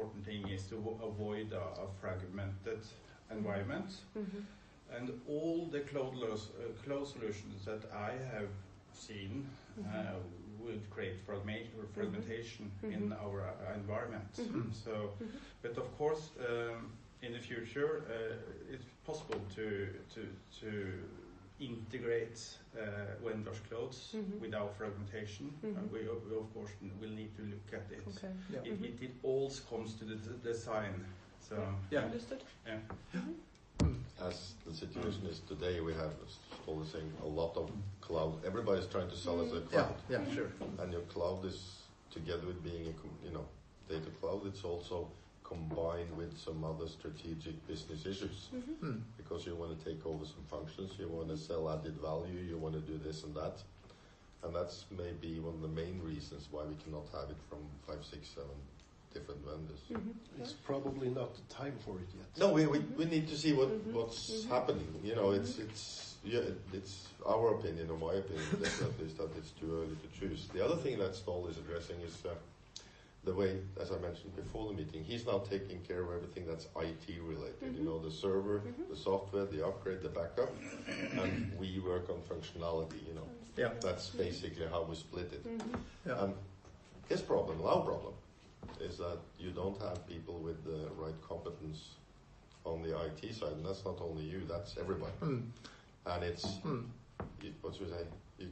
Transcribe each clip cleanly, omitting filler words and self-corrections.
important thing is to avoid a fragmented environment. And all the cloud solutions that I have seen would create fragmentation in our environment. So, but of course, in the future, it's possible to integrate vendors' clouds without fragmentation. We of course will need to look at it. Okay. Yeah. It all comes to the design. So yeah. Understood. Yeah. As the situation is today, we have, Ståle saying, a lot of cloud. Everybody's trying to sell us a cloud. Yeah, sure. And your cloud is, together with being a data cloud, it's also combined with some other strategic business issues. Because you want to take over some functions, you want to sell added value, you want to do this and that. And that's maybe one of the main reasons why we cannot have it from 5, 6, 7 different vendors. It's probably not the time for it yet. No, we need to see what's happening. It's our opinion, or my opinion, definitely, is that it's too early to choose. The other thing that Ståle is addressing is the way, as I mentioned before the meeting, he's now taking care of everything that's IT related. The server, the software, the upgrade, the backup, and we work on functionality. Yeah. That's basically how we split it. Yeah. And his problem, our problem, is that you don't have people with the right competence on the IT side, and that's not only you, that's everybody. And it's, what should I say,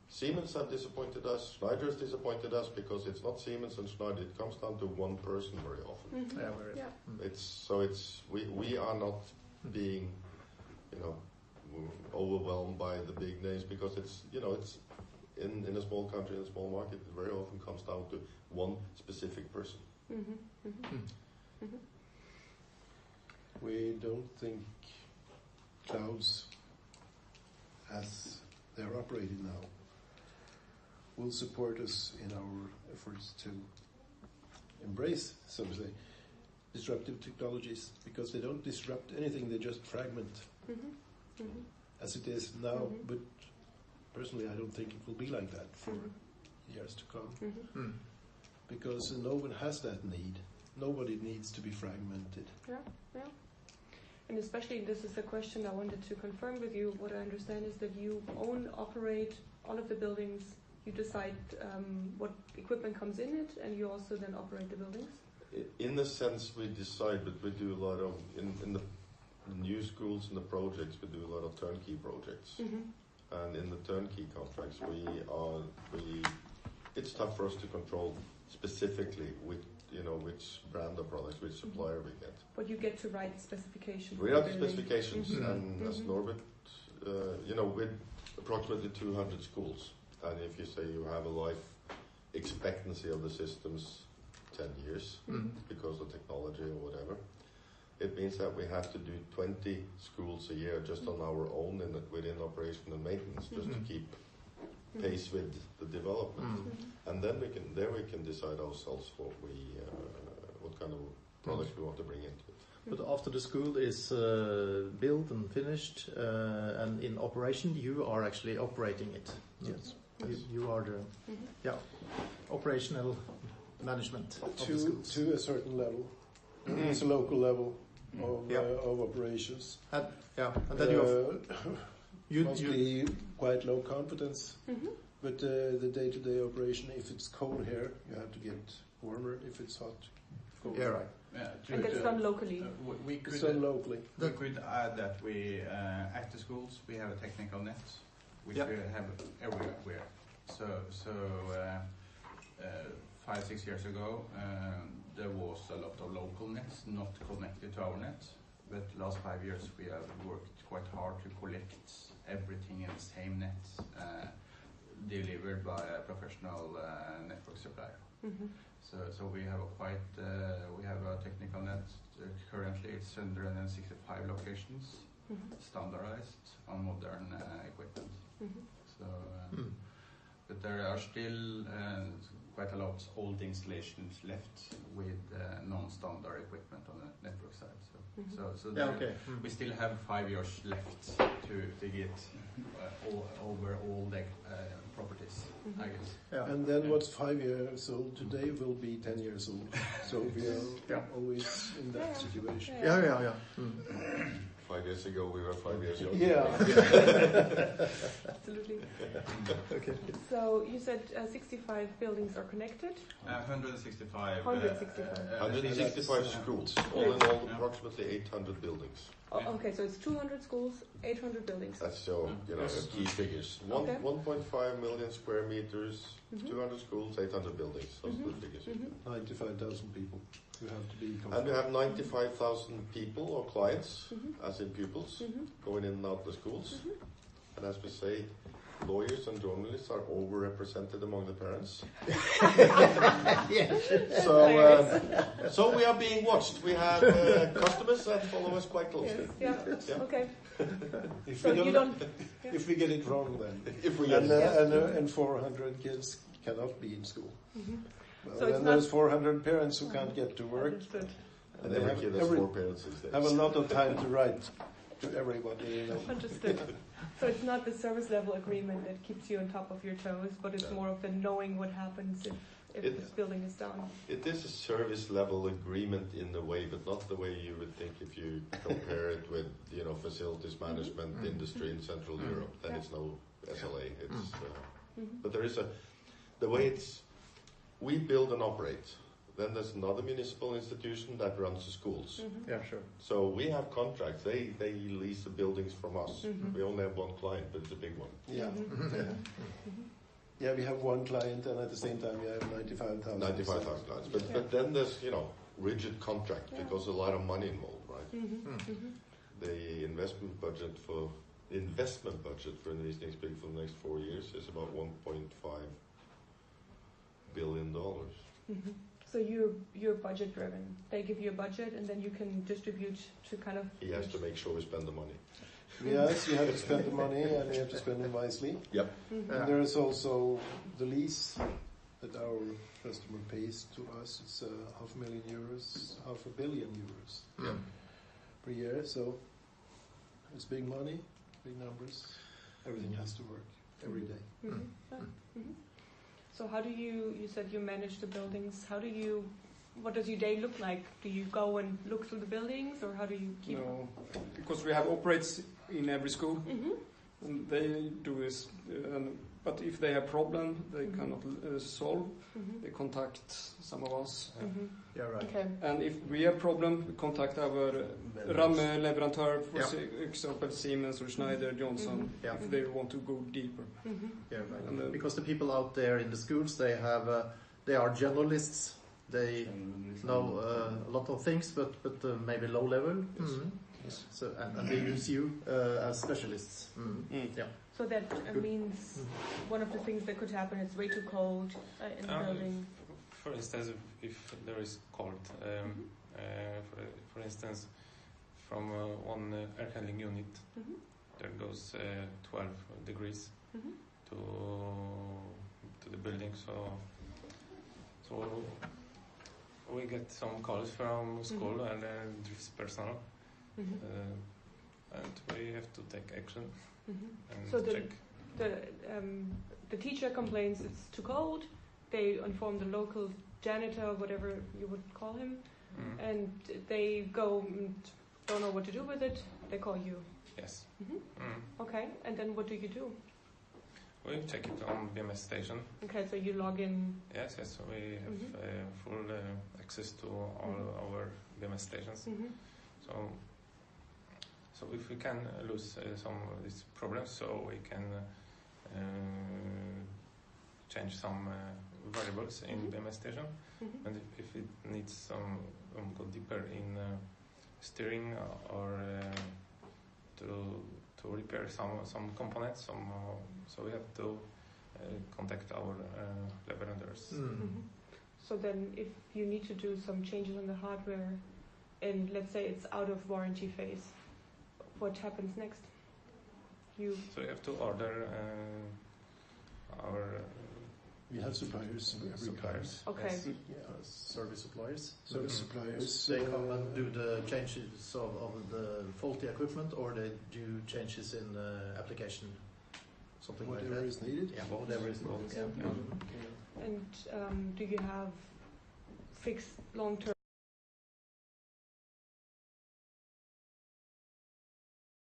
Siemens have disappointed us, Schneider has disappointed us, because it's not Siemens and Schneider, it comes down to one person very often. We are not being, overwhelmed by the big names, because it's in a small country, in a small market, it very often comes down to one specific person. We don't think clouds, as they're operated now, will support us in our efforts to embrace, so to say, disruptive technologies, because they don't disrupt anything, they just fragment as it is now. But personally, I don't think it will be like that for years to come, because no one has that need. Nobody needs to be fragmented. Yeah. And especially, this is a question I wanted to confirm with you. What I understand is that you operate all of the buildings. You decide what equipment comes in it, and you also then operate the buildings? In the sense we decide, but we do a lot of, in the new schools and the projects, we do a lot of turnkey projects. And in the turnkey contracts, it's tough for us to control specifically which brand of products, which supplier we get. But you get to write specifications. We write specifications, and as Norbert, with approximately 200 schools, and if you say you have a life expectancy of the systems 10 years because of technology or whatever, it means that we have to do 20 schools a year just on our own within operation and maintenance, just to keep pace with the development. And then we can decide ourselves what kind of products we want to bring into it. But after the school is built and finished and in operation, you are actually operating it. Yes. You are the operational management of the schools. To a certain level. It's a local level of operations. And then you mostly quite low confidence. But the day-to-day operation, if it's cold here, you have to get warmer. If it's hot, cold. Yeah, right. And that's done locally. We could add that we at the schools we have a technical net, which we have everywhere. So 5-6 years ago, there was a lot of local nets not connected to our net. But last 5 years we have worked quite hard to collect everything in the same net, delivered by a professional network supplier. So we have a technical net. Currently it's 165 locations, standardized on modern equipment. So, but there are still quite a lot old installations left with non-standard equipment on the network side. So Yeah, there- okay. we still have 5 years left to get over all the properties, I guess. Yeah. And then what's 5 years old today will be 10 years old. So we are Yeah. always in that situation. Yeah. 5 years ago, we were 5 years old. Yeah. Absolutely. Okay. So you said 65 buildings are connected. 165. 165. 165 schools. All in all, approximately 800 buildings. Oh, okay, so it's 200 schools, 800 buildings. That's so, key figures. Okay. 1.5 million square meters, Mhm. 200 schools, 800 buildings. Those are the figures. 95,000 people who have to be And we confirmed. have 95,000 people or clients, Mhm. as in pupils, Mhm. going in and out of the schools. Mhm. And as we say, lawyers and journalists are overrepresented among the parents. So we are being watched. We have customers that follow us quite closely. Yes, yeah. Yeah. Okay. If So we you don't, don't. if we get it wrong, then If we get and 400 kids cannot be in school. Mhm. Well, So it's then not- there's 400 parents who can't get to work. Understood. And They every have kid has every- 4 parents these days. Have a lot of time to write to everybody. Understood. So it's not the service level agreement that keeps you on top of your toes, but it's No. more of the knowing what happens if It- this building is down. It is a service level agreement in a way, but not the way you would think if you compare it with, facilities management Mhm. industry in Central Mhm. Europe. Then Yeah. it's no SLA. It's, Mhm. but there is the way we build and operate. Then there's another municipal institution that runs the schools. Mhm. Yeah, sure. So we have contracts. They lease the buildings from us. Mhm. We only have one client, but it's a big one. Yeah. Mhm. Yeah. Mhm. Yeah, we have one client, and at the same time we have 95,000. 95,000 clients. Yeah. But then there's, rigid contract Yeah. because a lot of money involved, right? Mhm. Mm. Mhm. The investment budget for Undervisningsbygg for the next 4 years is about $1.5 billion. Mhm. So you're budget driven. They give you a budget, and then you can distribute to kind of. He has to make sure we spend the money. Yes, you have to spend the money, and you have to spend it wisely. Yep. Mhm. And there is also the lease that our customer pays to us. It's €500,000, €500 million Yeah. per year. So it's big money, big numbers. Everything has to work every day. Mhm. Yeah. Mhm. So how do you said you manage the buildings. What does your day look like? Do you go and look through the buildings, or how do you keep? No, because we have operates in every school, Mhm. and they do this. But if they have problem, they Mhm. cannot solve. Mhm. They contact some of us, Mhm. Yeah, right. Okay. and if we have problem, we contact our RAM-leverantör, for example Siemens or Schneider, Johnson, Mhm. Yeah. if they want to go deeper. Mhm. Yeah, right. And, Because the people out there in the schools, they are generalists. They know a lot of things, but maybe low level. Yes. Mhm. Yes. So and they use you as specialists. Mhm. Yeah. So that Good. means one of the things that could happen is way too cold in the building. For instance, if there is cold, for instance, from one air handling unit, Mhm. there goes 12 degrees Mhm. to the building. So we get some calls from school and drifts personnel, Mhm. and we have to take action Mhm. and So the- check. The teacher complains it's too cold. They inform the local janitor, whatever you would call him, Mm. and they go and don't know what to do with it. They call you. Yes. Mhm. Mm. Okay, and then what do you do? We check it on BMS station. Okay, so you log in. Yes, we have Mhm. full access to all Mhm. our BMS stations. Mhm. So if we can lose some of these problems, so we can change some variables in Mhm. BMS station, Mhm. and if it needs some go deeper in steering or to repair some components, so we have to contact our leveranders. Mhm. Mhm. So then, if you need to do some changes on the hardware, and let's say it's out of warranty phase, what happens next? So we have to order our We have suppliers in every kind. Suppliers. Okay. Yes. Yeah. Service suppliers. Service suppliers. They come and do the changes of the faulty equipment, or they do changes in application, something like whatever that. is needed. Yeah, whatever is needed. Yeah. Yeah. And do you have fixed long-term